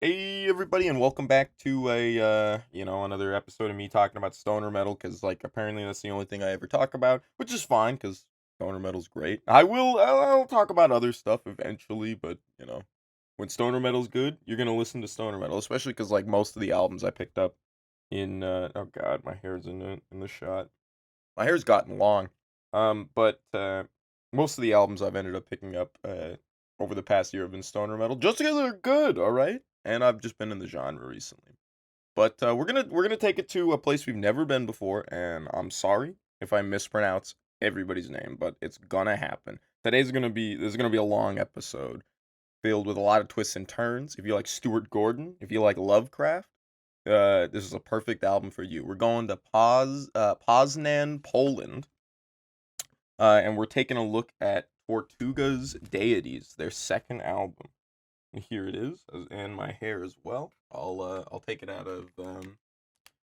Hey everybody, and welcome back to another episode of me talking about stoner metal, because like apparently that's the only thing I ever talk about, which is fine because stoner metal's great. I'll talk about other stuff eventually, but when stoner metal's good, you're gonna listen to stoner metal, especially because like most of the albums I picked up in oh god, my hair's in the shot. My hair's gotten long, but most of the albums I've ended up picking up over the past year have been stoner metal, just because they're good, all right. And I've just been in the genre recently. But we're gonna take it to a place we've never been before, and I'm sorry if I mispronounce everybody's name, but it's gonna happen. This is gonna be a long episode filled with a lot of twists and turns. If you like Stuart Gordon, if you like Lovecraft, this is a perfect album for you. We're going to Poznań, Poland, and we're taking a look at Tortuga's Deities, their second album. And here it is, and my hair as well. I'll take it out of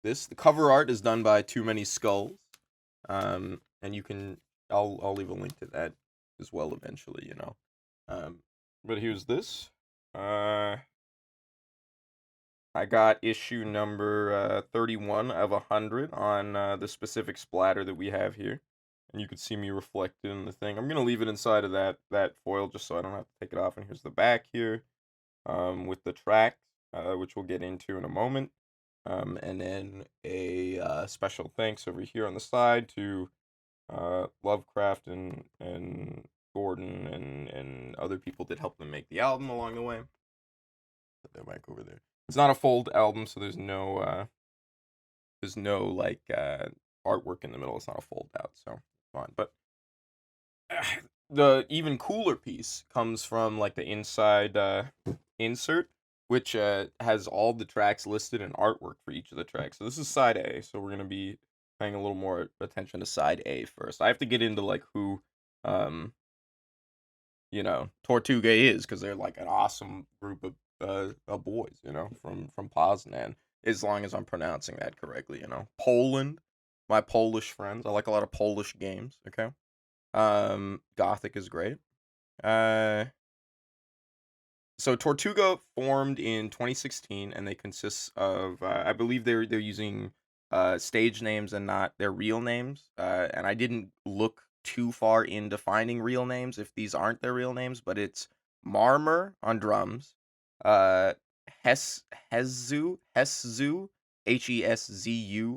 this. The cover art is done by Too Many Skulls, and you can I'll leave a link to that as well eventually. But here's this. I got issue number 31 of 100 on the specific splatter that we have here. And you can see me reflected in the thing. I'm going to leave it inside of that foil just so I don't have to take it off. And here's the back here with the tracks, which we'll get into in a moment. And then a special thanks over here on the side to Lovecraft and Gordon and other people that helped them make the album along the way. Put that mic over there. It's not a fold album, so there's no like artwork in the middle. It's not a fold out, so it's fine. But the even cooler piece comes from like the inside insert, which has all the tracks listed and artwork for each of the tracks. So this is side A, so we're gonna be paying a little more attention to side A first. I have to get into like who Tortuga is, because they're like an awesome group of boys, from Poznan, as long as I'm pronouncing that correctly, Poland, my Polish friends. I like a lot of Polish games, okay? Gothic is great. So Tortuga formed in 2016, and they consist of, I believe they're using stage names and not their real names. And I didn't look too far into finding real names if these aren't their real names, but it's Marmer on drums, uh, Heszzu, Heszzu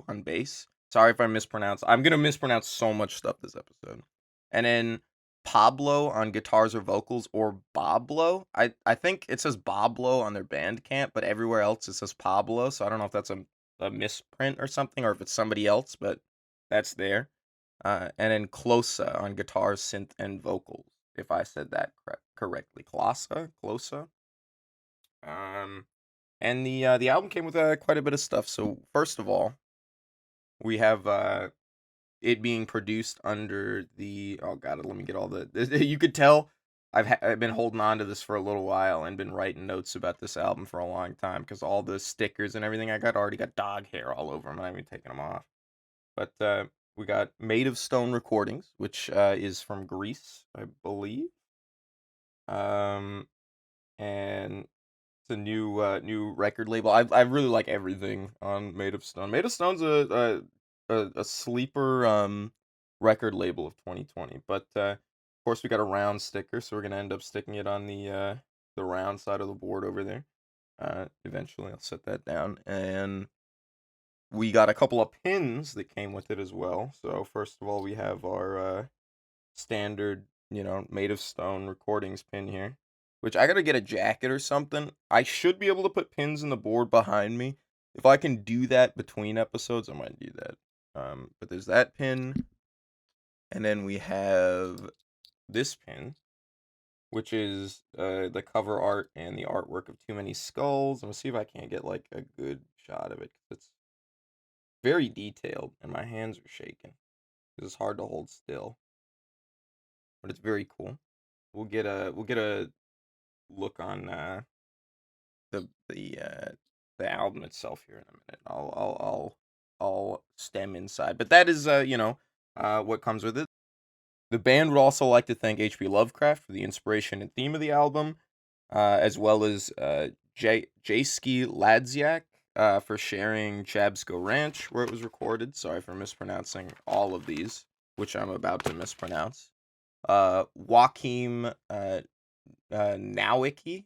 on bass. Sorry if I mispronounce. I'm gonna mispronounce so much stuff this episode. And then Pablo on guitars or vocals, or Boblo. I think it says Boblo on their Bandcamp, but everywhere else it says Pablo. So I don't know if that's a misprint or something, or if it's somebody else, but that's there. And then Closa on guitars, synth, and vocals, if I said that correctly. Closa. Um, and the album came with quite a bit of stuff. So first of all, we have it being produced under the, oh god, let me get all the you could tell I've been holding on to this for a little while and been writing notes about this album for a long time, because all the stickers and everything I got already got dog hair all over them. I'm not even taking them off. But we got Made of Stone Recordings, which is from Greece, I believe. And it's a new record label. I really like everything on Made of Stone. Made of Stone's a sleeper record label of 2020. But of course we got a round sticker, so we're gonna end up sticking it on the round side of the board over there. Eventually I'll set that down, and we got a couple of pins that came with it as well. So first of all, we have our standard, Made of Stone Recordings pin here, which I gotta get a jacket or something. I should be able to put pins in the board behind me. If I can do that between episodes, I might do that. But there's that pin, and then we have this pin, which is the cover art and the artwork of Too Many Skulls. I'm gonna see if I can't get like a good shot of it, because it's very detailed, and my hands are shaking because it's hard to hold still. But it's very cool. We'll get a look on the album itself here in a minute. I'll stem inside, but that is what comes with it. The band would also like to thank H.P. Lovecraft for the inspiration and theme of the album, as well as Jayski Ladziak for sharing Chabsko Ranch, where it was recorded. Sorry for mispronouncing all of these, which I'm about to mispronounce. Joachim Nowicki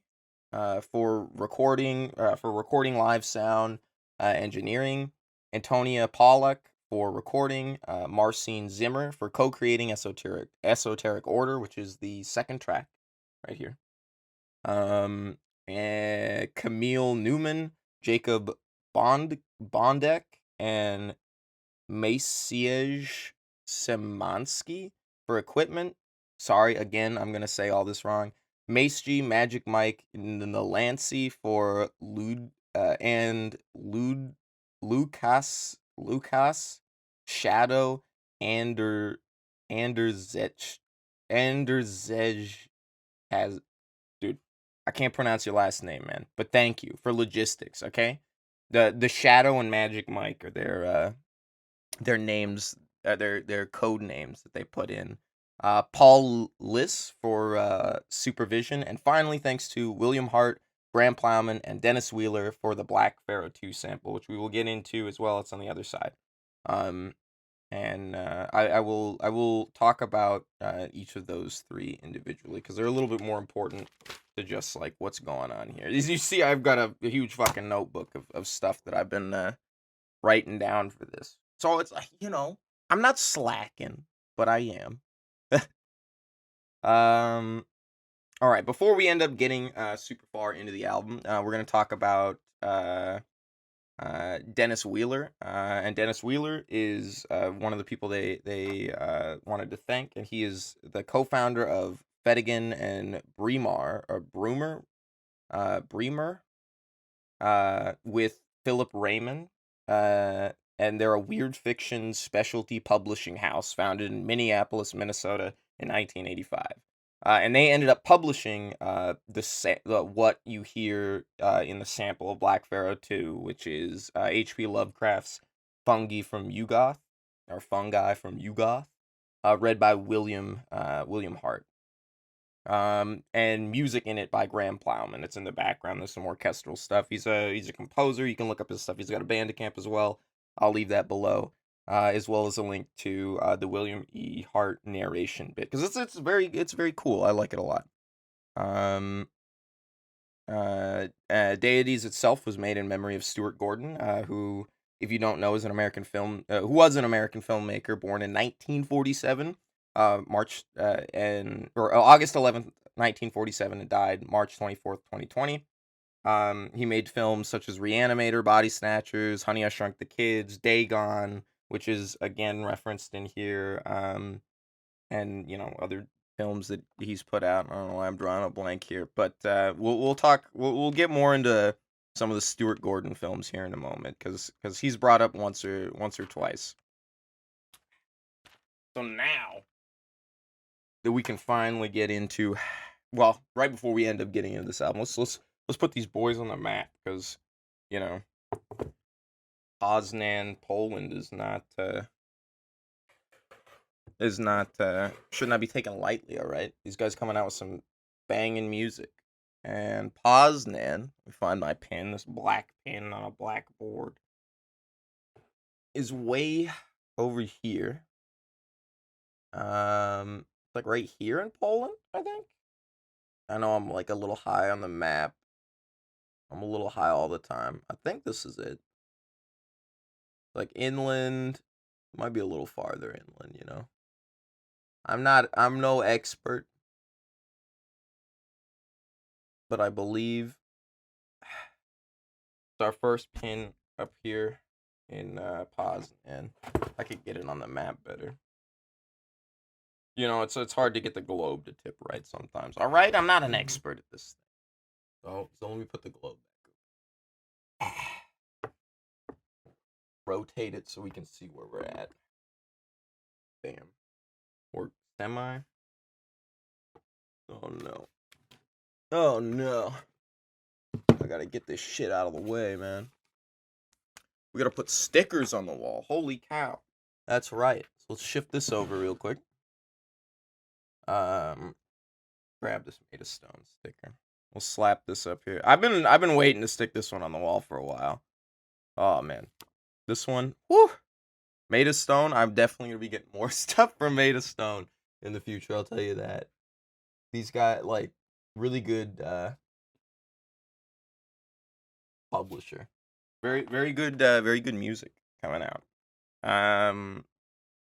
for recording live sound engineering. Antonia Pollack for recording. Marcin Zimmer for co-creating Esoteric Order, which is the second track right here. And Camille Newman, Jacob Bondek, and Maciej Szymanski for equipment. Sorry, again, I'm gonna say all this wrong. Mace Magic Mike, Nalancy for Lucas Shadow, Anderzej has, dude, I can't pronounce your last name, man, but thank you for logistics, okay? The Shadow and Magic Mike are their names, their code names that they put in. Paul Liss for supervision, and finally, thanks to William Hart, Graham Plowman, and Dennis Wheeler for the Black Pharaoh 2 sample, which we will get into as well. It's on the other side. And I will talk about each of those three individually because they're a little bit more important to just like what's going on here. As you see, I've got a huge fucking notebook of stuff that I've been writing down for this. So it's like, I'm not slacking, but I am. All right. Before we end up getting super far into the album, we're gonna talk about Dennis Wheeler, and Dennis Wheeler is one of the people they wanted to thank, and he is the co-founder of Fedigan and Bremer with Philip Raymond, and they're a weird fiction specialty publishing house founded in Minneapolis, Minnesota in 1985. And they ended up publishing what you hear in the sample of Black Pharaoh 2, which is H.P. Lovecraft's Fungi from Yugoth, read by William Hart. And music in it by Graham Plowman. It's in the background. There's some orchestral stuff. He's a composer. You can look up his stuff. He's got a Bandcamp as well. I'll leave that below. As well as a link to the William E. Hart narration bit, because it's very cool. I like it a lot. Deities itself was made in memory of Stuart Gordon, who, if you don't know, is who was an American filmmaker born in 1947, August 11th, 1947, and died March 24th, 2020. He made films such as Reanimator, Body Snatchers, Honey, I Shrunk the Kids, Dagon, which is again referenced in here, and other films that he's put out. I don't know why I'm drawing a blank here, but we'll get more into some of the Stuart Gordon films here in a moment because he's brought up once or twice. So now that we can finally get into, well, right before we end up getting into this album, let's put these boys on the map because Poznań, Poland should not be taken lightly. All right, these guys coming out with some banging music, and Poznań. Let me find my pen. This black pen on a black board is way over here. Like right here in Poland, I think. I know I'm like a little high on the map. I'm a little high all the time. I think this is it. Like inland, might be a little farther inland, I'm no expert, but I believe it's our first pin up here in Poznań. I could get it on the map better. It's hard to get the globe to tip right sometimes. All right, I'm not an expert at this thing. So let me put the globe back. Rotate it so we can see where we're at. Bam. Or semi. Oh no. Oh no. I gotta get this shit out of the way, man. We gotta put stickers on the wall. Holy cow. That's right. So let's shift this over real quick. Grab this Made of Stone sticker. We'll slap this up here. I've been waiting to stick this one on the wall for a while. Oh man, this one, whew, made of stone. I'm definitely gonna be getting more stuff from Made of Stone in the future. I'll tell you that. These guys like really good publisher. Very good music coming out.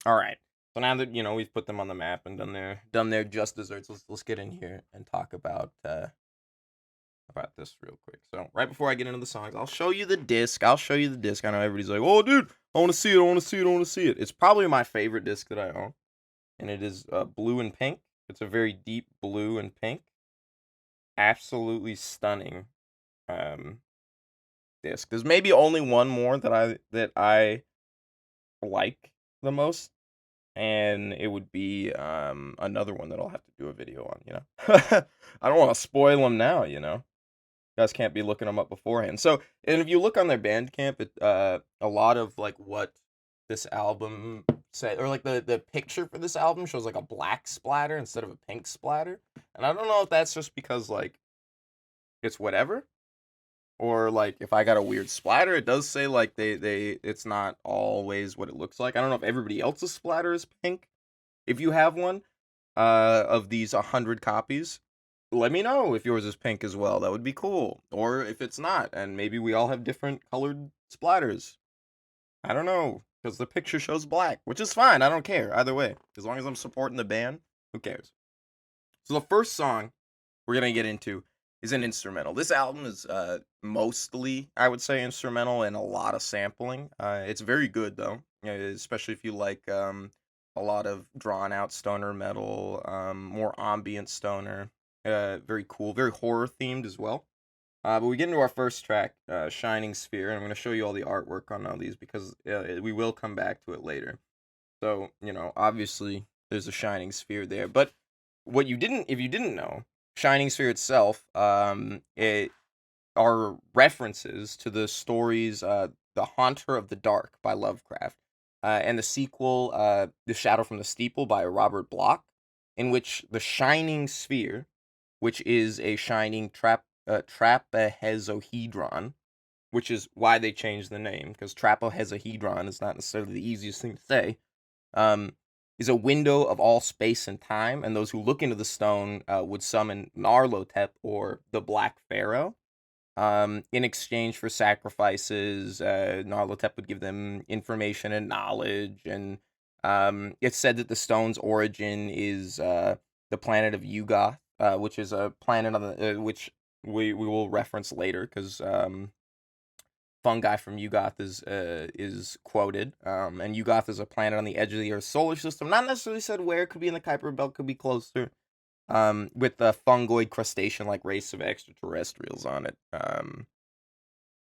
All right. So now that we've put them on the map and done their just desserts, let's get in here and talk about this real quick. So right before I get into the songs, I'll show you the disc. I know everybody's like, "Oh, dude, I want to see it. I want to see it. I want to see it." It's probably my favorite disc that I own, and it is blue and pink. It's a very deep blue and pink, absolutely stunning disc. There's maybe only one more that I like the most, and it would be another one that I'll have to do a video on. I don't want to spoil them now. You guys can't be looking them up beforehand. So, and if you look on their Bandcamp, a lot of like what this album said, or like the picture for this album shows like a black splatter instead of a pink splatter, and I don't know if that's just because like it's whatever, or like if I got a weird splatter. It does say like they it's not always what it looks like. I don't know if everybody else's splatter is pink. If you have one of these 100 copies, let me know if yours is pink as well. That would be cool. Or if it's not, and maybe we all have different colored splatters. I don't know, because the picture shows black, which is fine. I don't care either way. As long as I'm supporting the band, who cares? So the first song we're gonna get into is an instrumental. This album is mostly, I would say, instrumental and a lot of sampling. It's very good though, especially if you like a lot of drawn out stoner metal, more ambient stoner. Very cool, very horror themed as well. But we get into our first track, Shining Sphere, and I'm going to show you all the artwork on all these because we will come back to it later. So, obviously there's a Shining Sphere there. But if you didn't know, Shining Sphere itself, it are references to the stories, The Haunter of the Dark by Lovecraft, and the sequel, The Shadow from the Steeple by Robert Bloch, in which the Shining Sphere, which is a shining trapezohedron, which is why they changed the name, because trapezohedron is not necessarily the easiest thing to say, is a window of all space and time, and those who look into the stone would summon Narlotep, or the Black Pharaoh. In exchange for sacrifices, Narlotep would give them information and knowledge, and it's said that the stone's origin is the planet of Yugoth, which is a planet on the which we will reference later, because fungi from Yugoth is quoted, and Yugoth is a planet on the edge of the Earth's solar system. Not necessarily said where. It could be in the Kuiper Belt, could be closer. With a fungoid crustacean-like race of extraterrestrials on it.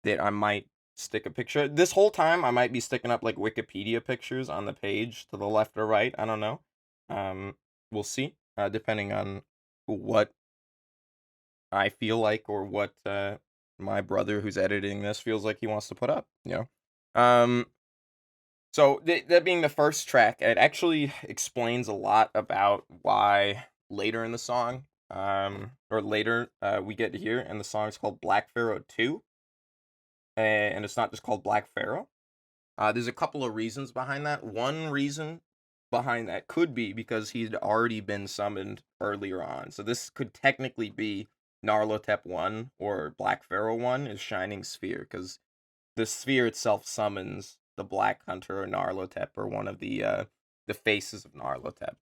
That I might stick a picture. This whole time, I might be sticking up like Wikipedia pictures on the page to the left or right. I don't know. We'll see, depending on what I feel like, or what my brother who's editing this feels like he wants to put up. So that being the first track, it actually explains a lot about why later in the song, or later, we get to hear, and the song's called Black Pharaoh 2, and it's not just called Black Pharaoh. There's a couple of reasons behind that. One reason behind that could be because he'd already been summoned earlier on. So this could technically be Narlotep 1 or Black Pharaoh 1 is Shining Sphere, because the sphere itself summons the Black Hunter, or Narlotep, or one of the faces of Narlotep.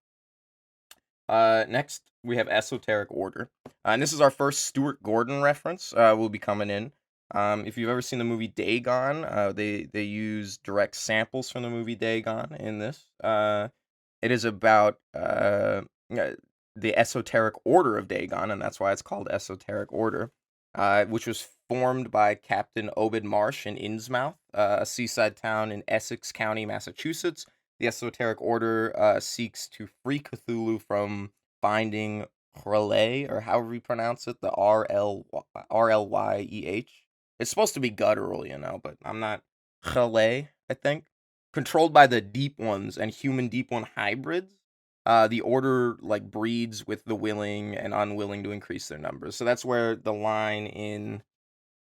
Next, we have Esoteric Order. And this is our first Stuart Gordon reference will be coming in. If you've ever seen the movie Dagon, they use direct samples from the movie Dagon in this. It is about the Esoteric Order of Dagon, and that's why it's called Esoteric Order, which was formed by Captain Obed Marsh in Innsmouth, a seaside town in Essex County, Massachusetts. The Esoteric Order seeks to free Cthulhu from binding R'lyeh, or however you pronounce it, the Rlyeh. It's supposed to be guttural, but I'm not. R'lyeh, I think. Controlled by the Deep Ones and human Deep One hybrids. the order like breeds with the willing and unwilling to increase their numbers. So that's where the line in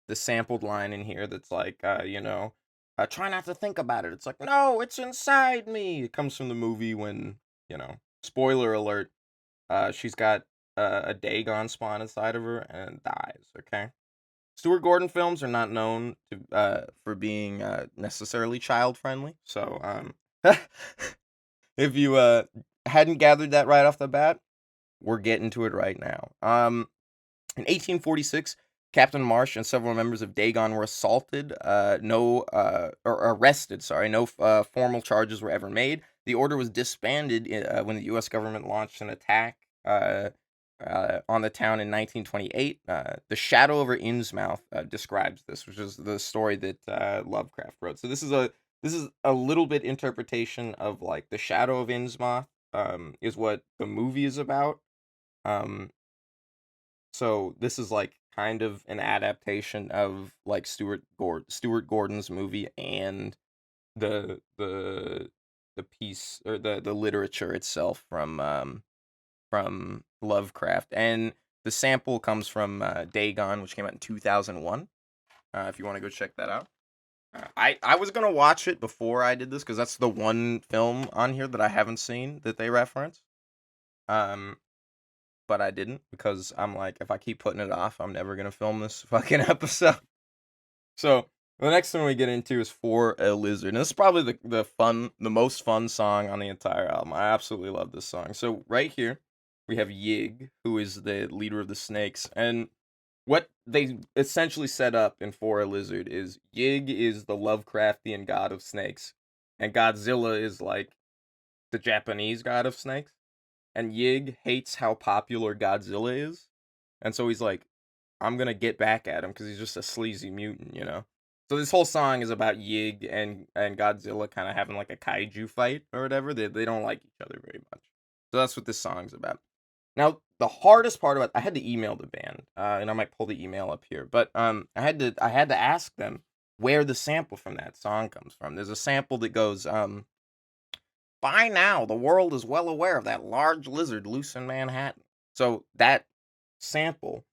the sampled line in here that's like, try not to think about it. It's like, no, it's inside me. It comes from the movie when, spoiler alert, she's got a Dagon spawn inside of her and dies. Okay. Stuart Gordon films are not known to for being necessarily child friendly. So if you hadn't gathered that right off the bat, we're getting to it right now. In 1846, Captain Marsh and several members of Dagon were assaulted. Or arrested. Sorry, no formal charges were ever made. The order was disbanded when the U.S. government launched an attack on the town in 1928. The Shadow of Innsmouth describes this, which is the story that Lovecraft wrote. So this is a little bit interpretation of like the Shadow of Innsmouth. Is what the movie is about. Um, so this is like kind of an adaptation of like Stuart Gordon's movie and the piece or the literature itself from Lovecraft. And the sample comes from Dagon, which came out in 2001. If you want to go check that out. I was gonna watch it before I did this because that's the one film on here that I haven't seen that they reference. Um, but I didn't because I'm like, if I keep putting it off, I'm never gonna film this fucking episode. So the next one we get into is For a Lizard. And this is probably the most fun song on the entire album. I absolutely love this song. So right here we have Yig, who is the leader of the Snakes, and what they essentially set up in For a Lizard is Yig is the Lovecraftian god of snakes, and Godzilla is like the Japanese god of snakes. And Yig hates how popular Godzilla is, and so he's like, I'm gonna get back at him because he's just a sleazy mutant. So this whole song is about Yig and Godzilla kind of having like a kaiju fight or whatever. They don't like each other very much. So that's what this song's about. Now the hardest part about I had to email the band, and I might pull the email up here, but I had to ask them where the sample from that song comes from. There's a sample that goes, by now the world is well aware of that large lizard loose in Manhattan. So that sample,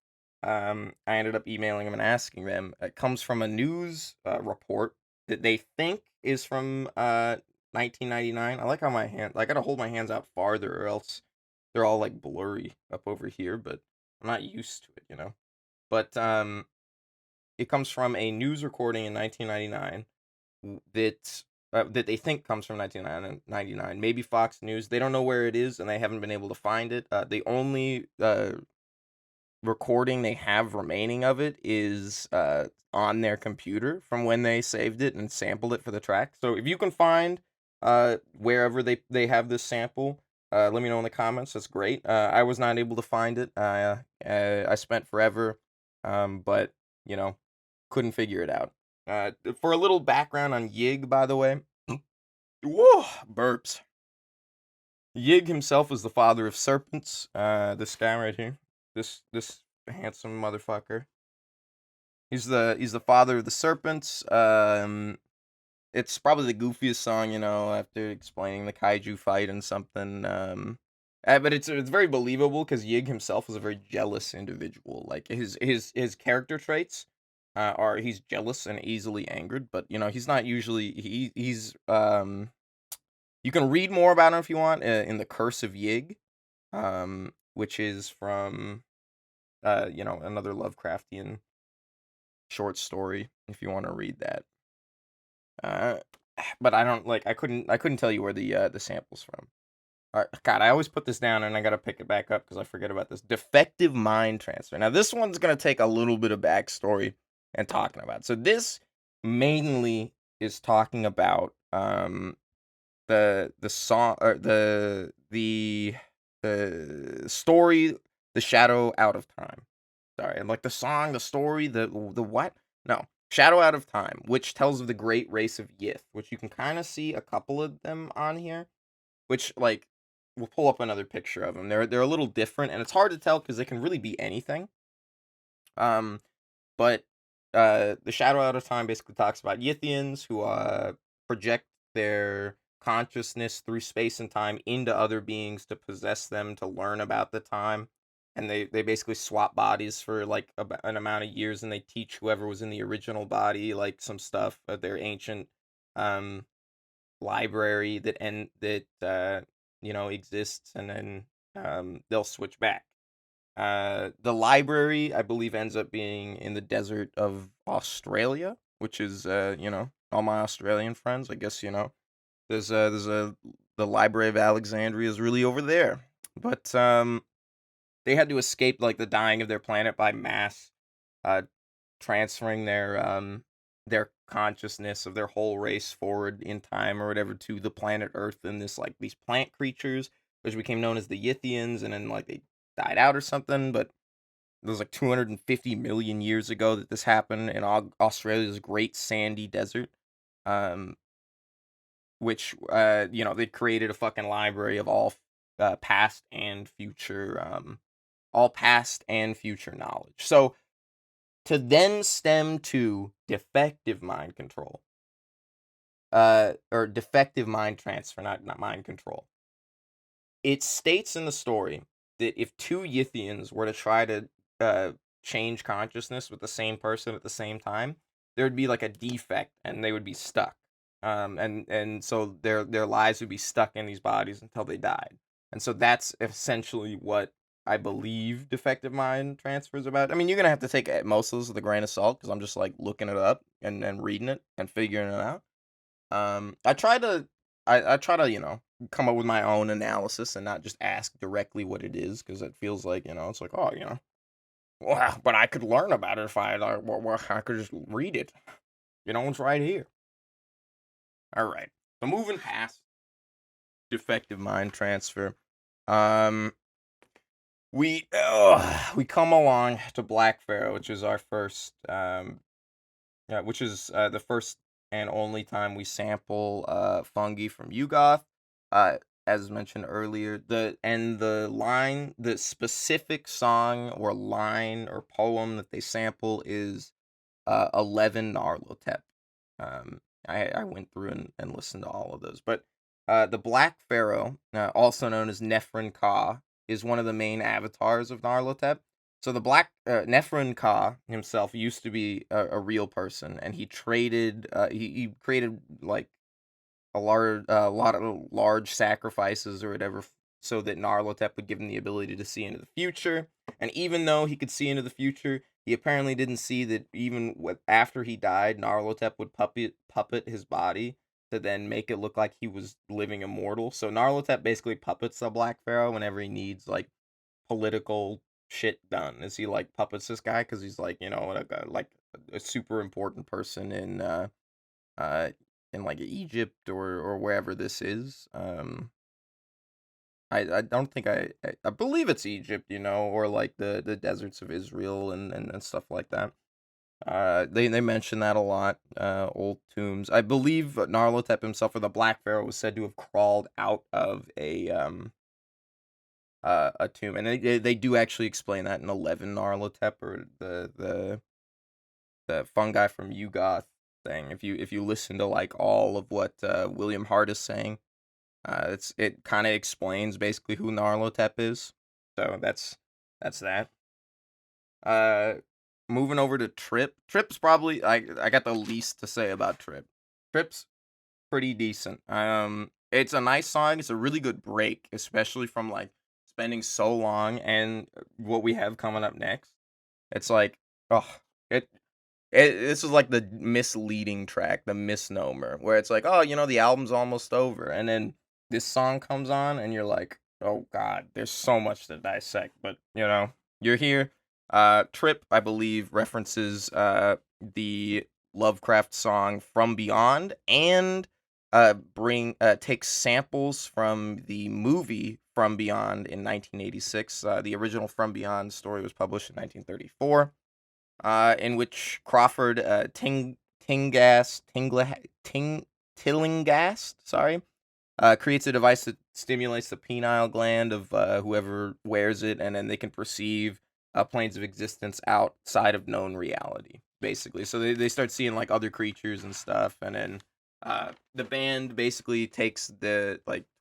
I ended up emailing them and asking them. It comes from a news report that they think is from 1999. I like how I gotta hold my hands out farther, or else they're all like blurry up over here. But I'm not used to it. But it comes from a news recording in 1999 that they think comes from 1999. Maybe Fox News. They don't know where it is, and they haven't been able to find it. The only recording they have remaining of it is on their computer from when they saved it and sampled it for the track. So if you can find wherever they have this sample, let me know in the comments. That's great. I was not able to find it. I spent forever, but couldn't figure it out. For a little background on Yig, by the way. Whoa, burps. Yig himself is the father of serpents. This guy right here, this handsome motherfucker. He's the father of the serpents. It's probably the goofiest song, after explaining the kaiju fight and something. But it's very believable because Yig himself is a very jealous individual. Like his character traits are he's jealous and easily angered, but he's not usually he's you can read more about him if you want in The Curse of Yig, which is from another Lovecraftian short story if you want to read that. But I don't I couldn't tell you where the sample's from. All right, God, I always put this down and I gotta pick it back up because I forget about this. Defective mind transfer. Now this one's gonna take a little bit of backstory and talking about. So this mainly is talking about the song or the story, The Shadow Out of Time. Sorry, and like the song, the story, the what? No, Shadow Out of Time, which tells of the great race of Yith, which you can kind of see a couple of them on here. Which we'll pull up another picture of them. They're a little different, and it's hard to tell because they can really be anything. But the Shadow Out of Time basically talks about Yithians who project their consciousness through space and time into other beings to possess them, to learn about the time. And they basically swap bodies for like an amount of years, and they teach whoever was in the original body like some stuff of their ancient um library that exists, and then they'll switch back. The library, I believe, ends up being in the desert of Australia, which is, all my Australian friends, I guess, there's the Library of Alexandria is really over there. But they had to escape like the dying of their planet by mass uh transferring their consciousness of their whole race forward in time or whatever to the planet Earth, and this like these plant creatures which became known as the Yithians, and then like they died out or something. But it was like 250 million years ago that this happened in Australia's Great Sandy Desert, um, which they created a fucking library of all past and future knowledge. So to then stem to defective mind control, or defective mind transfer, not mind control. It states in the story that if two Yithians were to try to change consciousness with the same person at the same time, there would be like a defect and they would be stuck. And so their lives would be stuck in these bodies until they died. And so that's essentially what I believe defective mind transfer is about. I mean, you're gonna have to take most of this with a grain of salt because I'm just like looking it up and reading it and figuring it out. I try to come up with my own analysis and not just ask directly what it is, because it feels like, it's like, oh, well, but I could learn about it if I could just read it. It's right here. All right. So moving past defective mind transfer, we come along to Black Pharaoh, which is our first, which is the first and only time we sample fungi from Yugoth. As mentioned earlier, the specific song or line or poem that they sample is 11 Narlotep. I went through and listened to all of those, but the Black Pharaoh, also known as Nefren Ka, is one of the main avatars of Narlotep. So the Black Nefren Ka himself used to be a real person, and he traded. He created like a lot of large sacrifices or whatever, so that Narlotep would give him the ability to see into the future. And even though he could see into the future, he apparently didn't see that even after he died, Narlotep would puppet his body to then make it look like he was living immortal. So Narlotep basically puppets the Black Pharaoh whenever he needs like political shit done. Is he like puppets this guy because he's like like a super important person uh in like Egypt or wherever this is. I don't think I believe it's Egypt, or like the deserts of Israel and stuff like that. They mention that a lot. Old tombs. I believe Narlotep himself, or the Black Pharaoh, was said to have crawled out of a tomb, and they do actually explain that in 11 Narlotep, or the fungi from Yugoth thing. If you listen to like all of what William Hart is saying, it kind of explains basically who Narlotep is. So that's that. Uh, Moving over to Trip. Trip's probably I got the least to say about Trip. Trip's pretty decent. It's a nice song. It's a really good break, especially from like spending so long and what we have coming up next. It's like, oh, it this is like the misleading track, the misnomer, where it's like, oh, the album's almost over, and then this song comes on, and you're like, oh god, there's so much to dissect, but you're here. Trip, I believe, references the Lovecraft song From Beyond, and takes samples from the movie From Beyond in 1986. The original From Beyond story was published in 1934. In which Crawford Tillinghast, sorry, creates a device that stimulates the pineal gland of whoever wears it, and then they can perceive planes of existence outside of known reality, basically. So they start seeing like other creatures and stuff, and then The band basically takes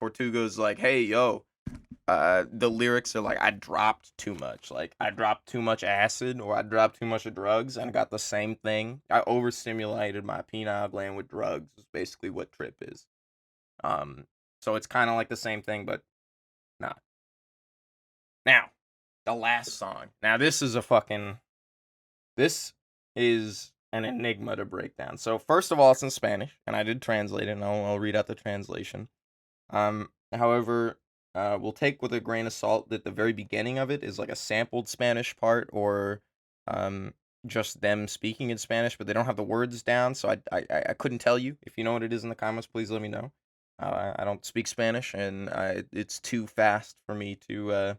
Tortuga's like, hey, yo, the lyrics are like, I dropped too much. Like, I dropped too much acid or I dropped too much of drugs and got the same thing. I overstimulated my penile gland with drugs is basically what trip is. So it's kind of like the same thing, but not. Now, the last song. Now, this is an enigma to break down. So, first of all, it's in Spanish, and I did translate it, and I'll read out the translation. However, we'll take with a grain of salt that the very beginning of it is like a sampled Spanish part or just them speaking in Spanish, but they don't have the words down, so I couldn't tell you. If you know what it is in the comments, please let me know. I don't speak Spanish, and it's too fast for me to,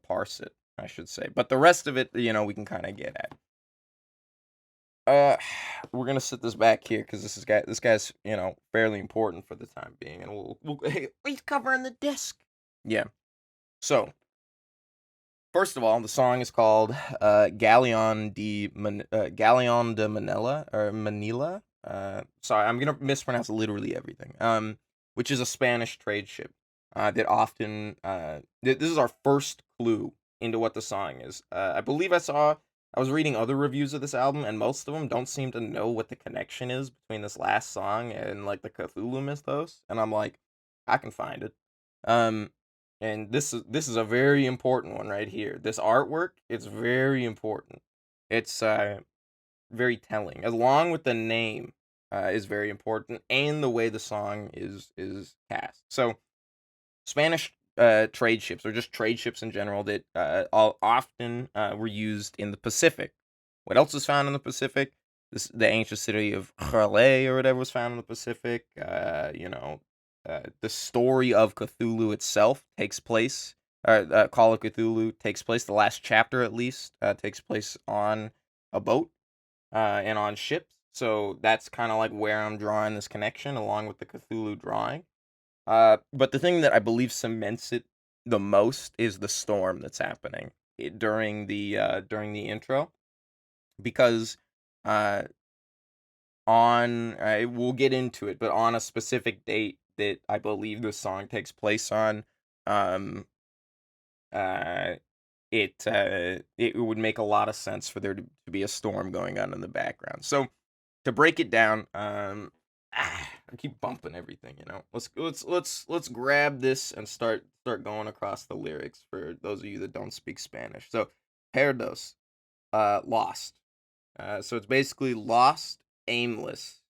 parse it, I should say. But the rest of it, we can kind of get at. We're gonna sit this back here because this guy's fairly important for the time being, and we'll hey, he's covering the disc. Yeah. So first of all, the song is called Galleon de Manila or Manila. Sorry, I'm gonna mispronounce literally everything. Which is a Spanish trade ship. That often this is our first clue into what the song is. I believe I was reading other reviews of this album, and most of them don't seem to know what the connection is between this last song and like the Cthulhu mythos. And I'm like, I can find it. And this is a very important one right here. This artwork, it's very important. It's very telling, along with the name, is very important, and the way the song is cast. So Spanish trade ships, or just trade ships in general, that often were used in the Pacific. What else is found in the Pacific? The ancient city of Killin or whatever was found in the Pacific. The story of Cthulhu itself takes place. Call of Cthulhu takes place. The last chapter, at least, takes place on a boat and on ships. So that's kind of like where I'm drawing this connection, along with the Cthulhu drawing. But the thing that I believe cements it the most is the storm that's happening during the intro, because we'll get into it, but on a specific date that I believe the song takes place on, it would make a lot of sense for there to be a storm going on in the background. So to break it down, I keep bumping everything, Let's grab this and start going across the lyrics for those of you that don't speak Spanish. So, perdos, lost. So it's basically lost, aimless.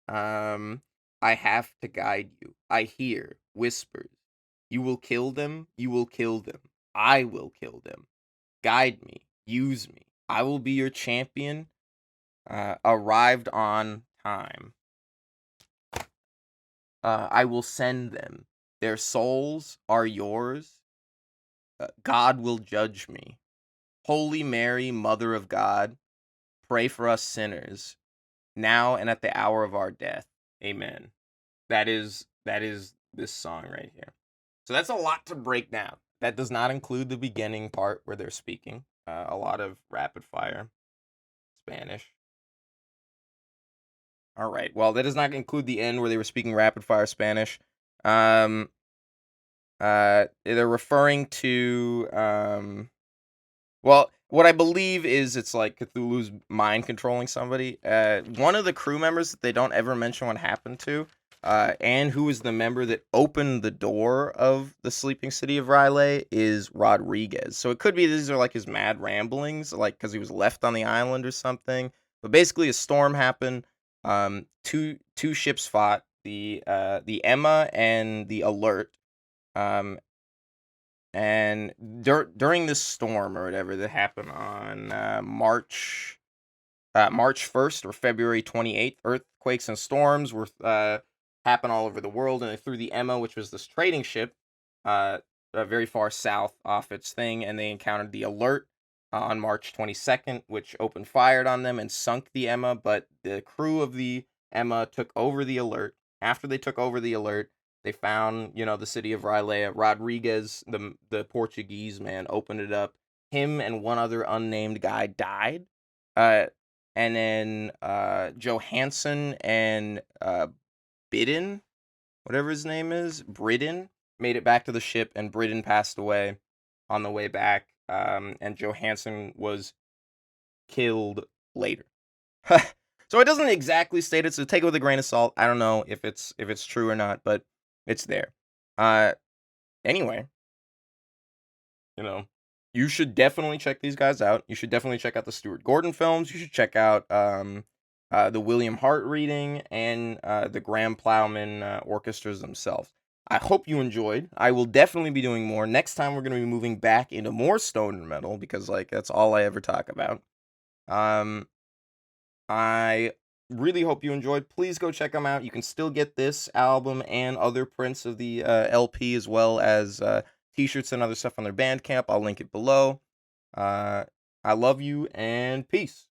I have to guide you. I hear whispers. You will kill them. You will kill them. I will kill them. Guide me. Use me. I will be your champion. Arrived on time. I will send them. Their souls are yours. God will judge me. Holy Mary, Mother of God, pray for us sinners, now and at the hour of our death. Amen. That is this song right here. So that's a lot to break down. That does not include the beginning part where they're speaking. A lot of rapid fire Spanish. All right. Well, that does not include the end where they were speaking rapid fire Spanish. They're referring to well, what I believe is it's like Cthulhu's mind controlling somebody. One of the crew members that they don't ever mention what happened to, and who is the member that opened the door of the sleeping city of Riley, is Rodriguez. So it could be these are like his mad ramblings, like because he was left on the island or something. But basically, a storm happened. Two ships fought, the Emma and the Alert. And during this storm or whatever that happened on March 1st or February 28th, earthquakes and storms were happen all over the world, and they threw the Emma, which was this trading ship, very far south off its thing, and they encountered the Alert on March 22nd, which opened fire on them and sunk the Emma. But the crew of the Emma took over the Alert. After they took over the Alert, they found, the city of Riley. Rodriguez, the Portuguese man, opened it up. Him and one other unnamed guy died. and then Johansson and Bidden, whatever his name is, Bridden, made it back to the ship, and Bridden passed away on the way back, and Johansson was killed later. So it doesn't exactly state it, so take it with a grain of salt. I don't know if it's true or not, but it's there. Anyway, you know, you should definitely check these guys out. You should definitely check out the Stuart Gordon films. You should check out the William Hart reading and the Graham Plowman orchestras themselves. I hope you enjoyed. I will definitely be doing more. Next time we're going to be moving back into more stoner metal because like that's all I ever talk about. I really hope you enjoyed. Please go check them out. You can still get this album and other prints of the LP as well as t-shirts and other stuff on their Bandcamp. I'll link it below. I love you and peace.